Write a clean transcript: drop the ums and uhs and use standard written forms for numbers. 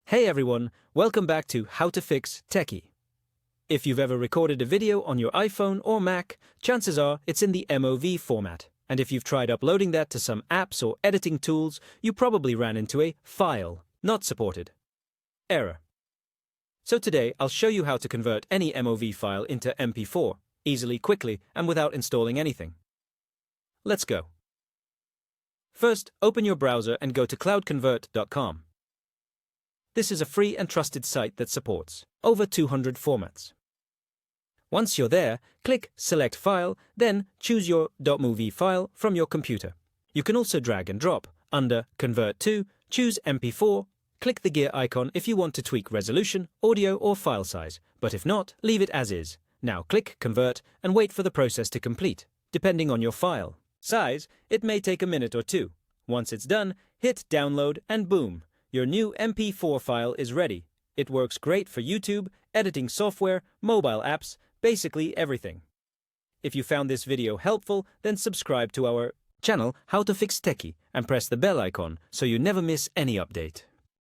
Hey everyone, welcome back to How to Fix Techie. If you've ever recorded a video on your iPhone or Mac, chances are it's in the MOV format. And if you've tried uploading that to some apps or editing tools, you probably ran into a file not supported error. So today I'll show you how to convert any MOV file into MP4 easily, quickly, and without installing anything. Let's go. First, open your browser and go to cloudconvert.com. This is a free and trusted site that supports over 200 formats. Once you're there, click Select File, then choose your .mov file from your computer. You can also drag and drop. Under Convert to, choose MP4, click the gear icon if you want to tweak resolution, audio, or file size, but if not, leave it as is. Now click Convert and wait for the process to complete. Depending on your file size, it may take a minute or two. Once it's done, hit Download and boom! Your new MP4 file is ready. It works great for YouTube, editing software, mobile apps, basically everything. If you found this video helpful, then subscribe to our channel How to Fix Techie and press the bell icon so you never miss any update.